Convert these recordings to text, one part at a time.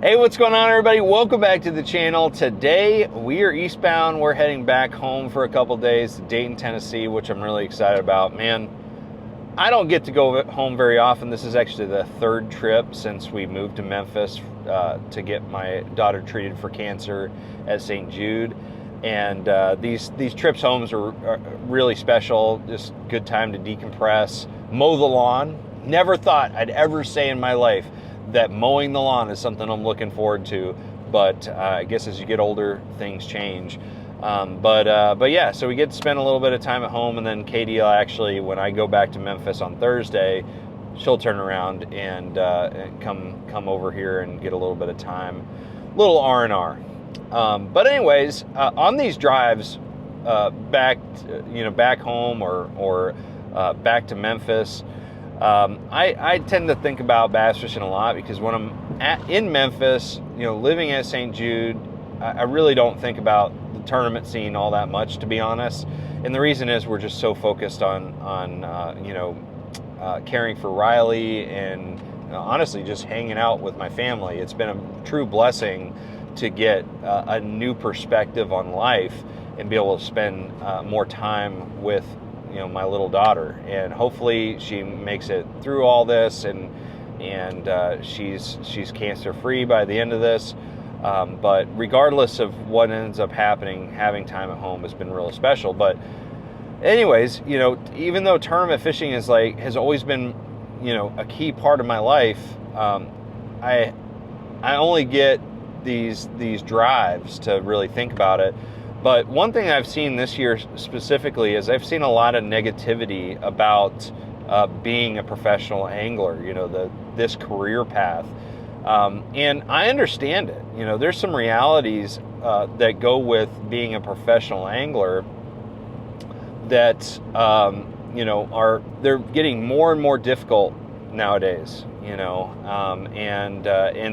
Hey, what's going on, everybody? Welcome back to the channel. Today we are eastbound. We're heading back home for a couple days to Dayton, Tennessee, which I'm really excited about. Man, I don't get to go home very often. This is actually the third trip since we moved to Memphis to get my daughter treated for cancer at St. Jude. And these trips home are really special. Just good time to decompress, mow the lawn. Never thought I'd ever say in my life that mowing the lawn is something I'm looking forward to, but I guess as you get older, things change. But yeah, so we get to spend a little bit of time at home, and then Katie will actually, when I go back to Memphis on Thursday, she'll turn around and come over here and get a little bit of time, little R&R. But anyways, on these drives back home or back to Memphis, I tend to think about bass fishing a lot because when I'm in Memphis, living at St. Jude, I really don't think about the tournament scene all that much, to be honest. And the reason is we're just so focused on caring for Riley and honestly just hanging out with my family. It's been a true blessing to get a new perspective on life and be able to spend more time with my little daughter, and hopefully she makes it through all this and she's cancer free by the end of this. But regardless of what ends up happening, having time at home has been really special. But anyways, even though tournament fishing has always been a key part of my life, I only get these drives to really think about it. But one thing I've seen this year specifically is I've seen a lot of negativity about being a professional angler, this career path. And I understand it. There's some realities that go with being a professional angler that, they're getting more and more difficult nowadays, and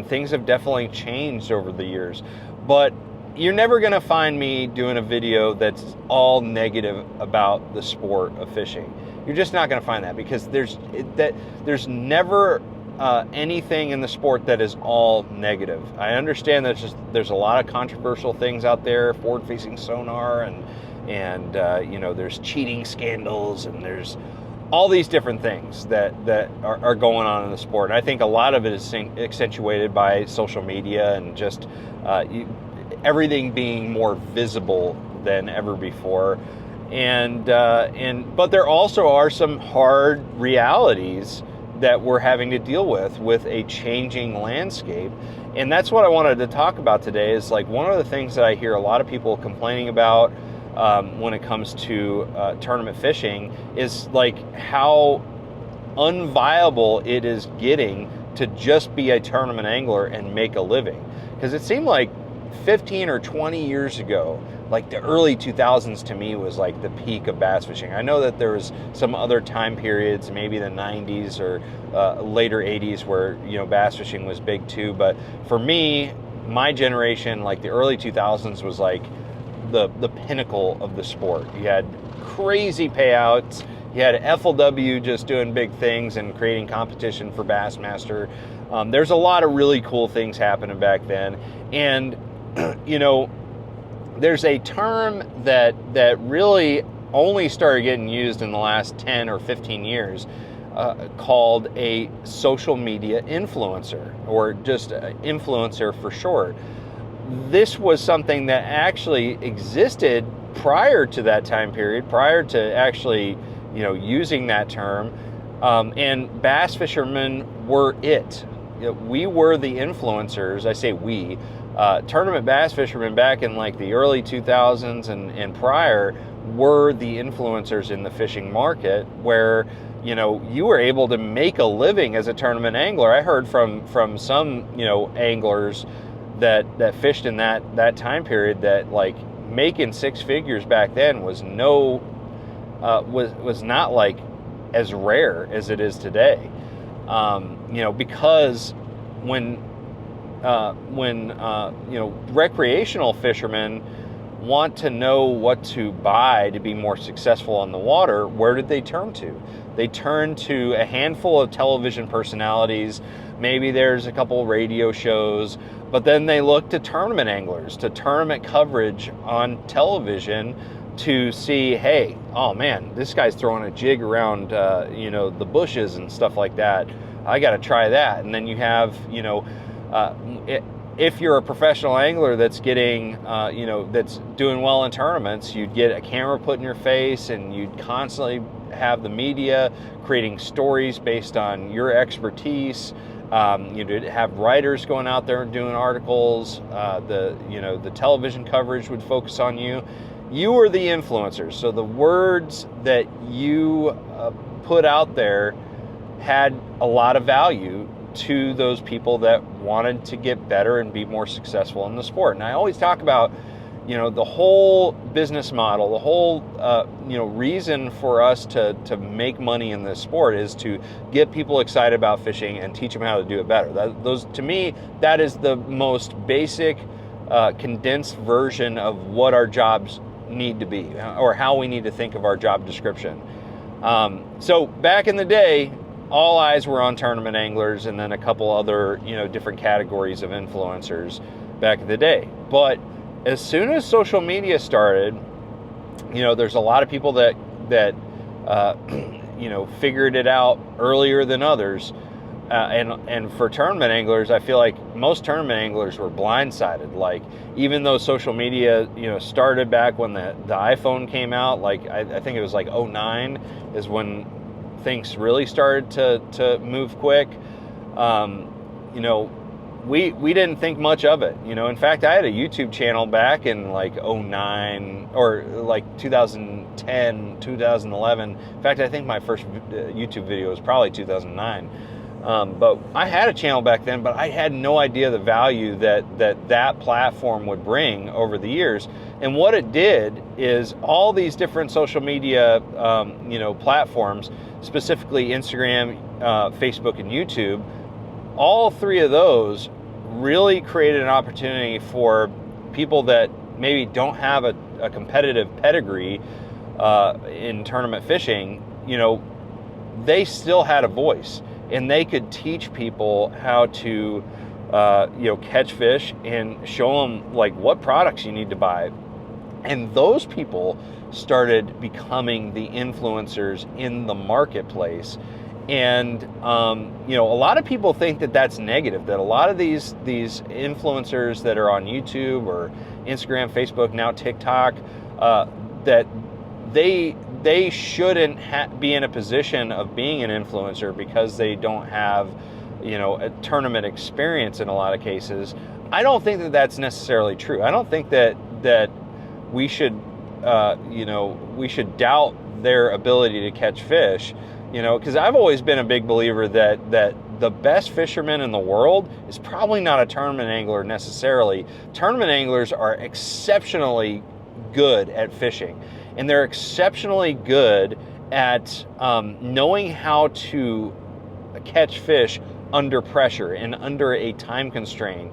things have definitely changed over the years. But you're never going to find me doing a video that's all negative about the sport of fishing. You're just not going to find that because there's never anything in the sport that is all negative. I understand that there's a lot of controversial things out there, forward-facing sonar, and there's cheating scandals, and there's all these different things that are going on in the sport. And I think a lot of it is accentuated by social media and just everything being more visible than ever before, but there also are some hard realities that we're having to deal with a changing landscape, and that's what I wanted to talk about today. Is one of the things that I hear a lot of people complaining about when it comes to tournament fishing is how unviable it is getting to just be a tournament angler and make a living, because it seemed like 15 or 20 years ago, the early 2000s to me was the peak of bass fishing. I know that there was some other time periods, maybe the 90s or later 80s, where bass fishing was big too. But for me, my generation, the early 2000s was the pinnacle of the sport. You had crazy payouts. You had FLW just doing big things and creating competition for Bassmaster. There's a lot of really cool things happening back then. And there's a term that really only started getting used in the last 10 or 15 years called a social media influencer, or just influencer for short. This was something that actually existed prior to that time period, prior to actually using that term, and bass fishermen were it. We were the influencers. I say we. Tournament bass fishermen back in the early 2000s and prior were the influencers in the fishing market, where you were able to make a living as a tournament angler. I heard from some anglers that fished in that time period that making six figures back then was was not as rare as it is today, because when recreational fishermen want to know what to buy to be more successful on the water, where did they turn to? They turned to a handful of television personalities Maybe there's a couple radio shows, but then they look to tournament anglers, to tournament coverage on television to see, hey, oh man, this guy's throwing a jig around, the bushes and stuff like that. I got to try that. And then you have, if you're a professional angler that's getting, that's doing well in tournaments, you'd get a camera put in your face, and you'd constantly have the media creating stories based on your expertise. You'd have writers going out there and doing articles. The television coverage would focus on you. You were the influencers, so the words that you put out there had a lot of value to those people that wanted to get better and be more successful in the sport. And I always talk about, the whole business model, the whole, reason for us to make money in this sport is to get people excited about fishing and teach them how to do it better. To me, that is the most basic, condensed version of what our jobs need to be, or how we need to think of our job description. So back in the day, all eyes were on tournament anglers, and then a couple other, different categories of influencers back in the day. But as soon as social media started, there's a lot of people that figured it out earlier than others. And for tournament anglers, I feel like most tournament anglers were blindsided. Like, even though social media, started back when the iPhone came out, like I think it was like 2009 is when things really started to move quick. We didn't think much of it. In fact, I had a YouTube channel back in like 2009 or like 2010, 2011. In fact, I think my first YouTube video was probably 2009. But I had a channel back then, but I had no idea the value that platform would bring over the years. And what it did is all these different social media, platforms, specifically Instagram, Facebook, and YouTube, all three of those really created an opportunity for people that maybe don't have a competitive pedigree in tournament fishing. They still had a voice, and they could teach people how to catch fish and show them like what products you need to buy. And those people started becoming the influencers in the marketplace. And a lot of people think that that's negative, that a lot of these influencers that are on YouTube or Instagram, Facebook, now TikTok, that they shouldn't be in a position of being an influencer because they don't have, a tournament experience in a lot of cases. I don't think that that's necessarily true. I don't think that we should, we should doubt their ability to catch fish, because I've always been a big believer that the best fisherman in the world is probably not a tournament angler necessarily. Tournament anglers are exceptionally good at fishing, and they're exceptionally good at knowing how to catch fish under pressure and under a time constraint.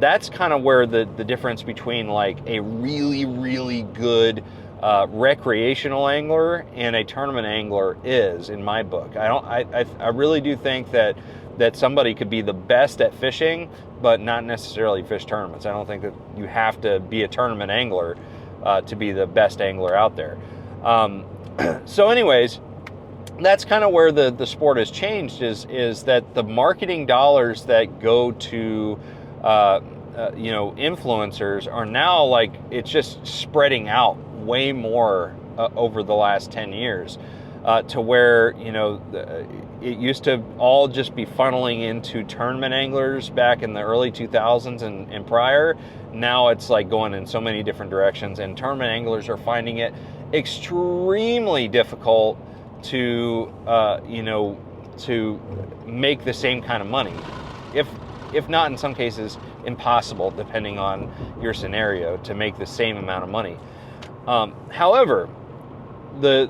That's kind of where the difference between like a really, really good recreational angler and a tournament angler is, in my book. I really do think that somebody could be the best at fishing, but not necessarily fish tournaments. I don't think that you have to be a tournament angler to be the best angler out there. So anyways, that's kind of where the sport has changed, is that the marketing dollars that go to influencers are now like, it's just spreading out way more over the last 10 years to where, it used to all just be funneling into tournament anglers back in the early 2000s and prior. Now it's like going in so many different directions, and tournament anglers are finding it extremely difficult to make the same kind of money, if not in some cases impossible, depending on your scenario, to make the same amount of money. However, the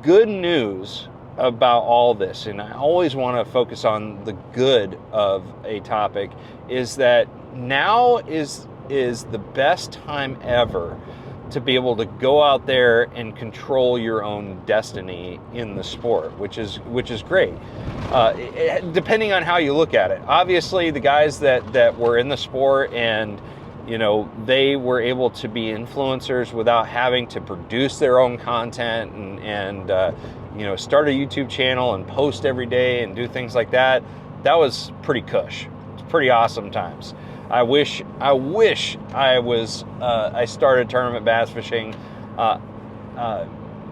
good news about all this, and I always want to focus on the good of a topic, is that now is the best time ever to be able to go out there and control your own destiny in the sport, which is great. Depending on how you look at it. Obviously, the guys that were in the sport and they were able to be influencers without having to produce their own content and start a YouTube channel and post every day and do things like that. That was pretty cush. It's pretty awesome times. I wish I started tournament bass fishing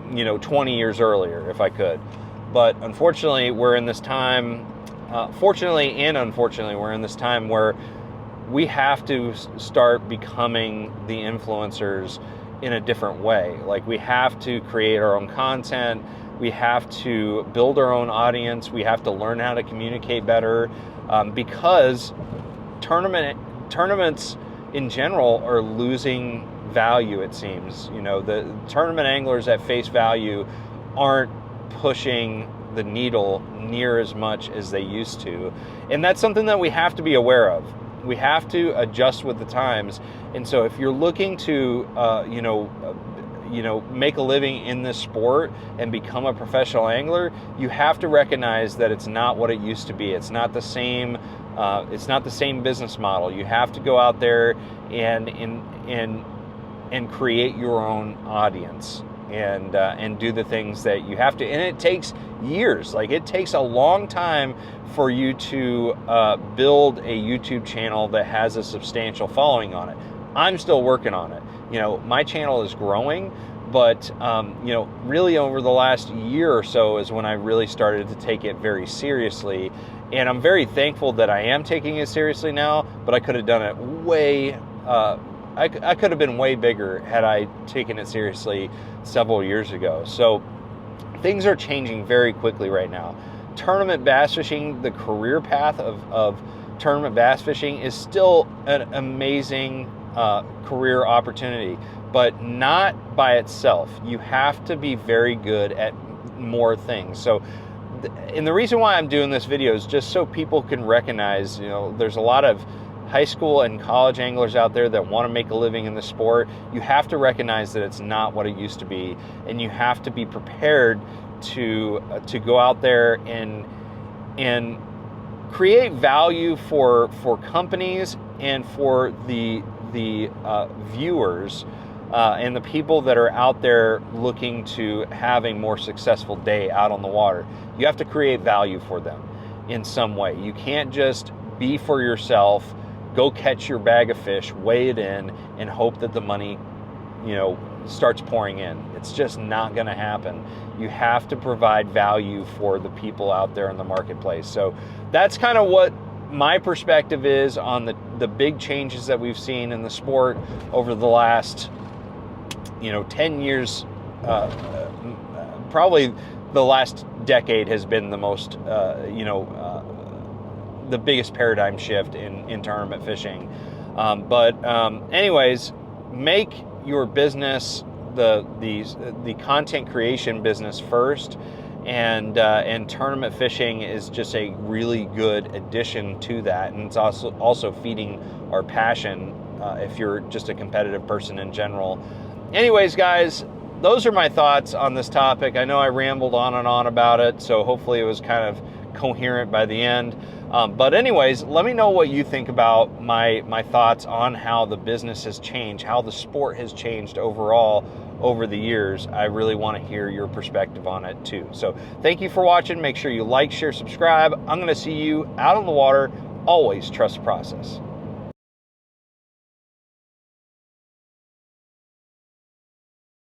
20 years earlier if I could. But unfortunately, we're in this time, fortunately and unfortunately, we're in this time where we have to start becoming the influencers in a different way. Like, we have to create our own content. We have to build our own audience. We have to learn how to communicate better, because tournaments in general are losing value, it seems. The tournament anglers at face value aren't pushing the needle near as much as they used to. And that's something that we have to be aware of. We have to adjust with the times. And so if you're looking to, make a living in this sport and become a professional angler, you have to recognize that it's not what it used to be. It's not the same. It's not the same business model. You have to go out there and create your own audience and do the things that you have to. And it takes years. Like, it takes a long time for you to build a YouTube channel that has a substantial following on it. I'm still working on it. My channel is growing, but really over the last year or so is when I really started to take it very seriously. And I'm very thankful that I am taking it seriously now, but I could have done it way, I could have been way bigger had I taken it seriously several years ago. So things are changing very quickly right now. Tournament bass fishing, the career path of tournament bass fishing is still an amazing career opportunity, but not by itself. You have to be very good at more things. So, and the reason why I'm doing this video is just so people can recognize, there's a lot of high school and college anglers out there that want to make a living in the sport. You have to recognize that it's not what it used to be, and you have to be prepared to go out there and create value for companies and for the viewers and the people that are out there looking to have a more successful day out on the water. You have to create value for them in some way. You can't just be for yourself, go catch your bag of fish, weigh it in, and hope that the money, starts pouring in. It's just not going to happen. You have to provide value for the people out there in the marketplace. So that's kind of what my perspective is on the big changes that we've seen in the sport over the last 10 years. Probably the last decade has been the most the biggest paradigm shift in tournament fishing. Anyways, make your business the content creation business first, and tournament fishing is just a really good addition to that, and it's also feeding our passion if you're just a competitive person in general. Anyways, guys, those are my thoughts on this topic. I know I rambled on and on about it, so hopefully it was kind of coherent by the end. But anyways, let me know what you think about my thoughts on how the business has changed, how the sport has changed overall over the years. I really want to hear your perspective on it too. So thank you for watching. Make sure you like, share, subscribe. I'm going to see you out on the water. Always trust the process.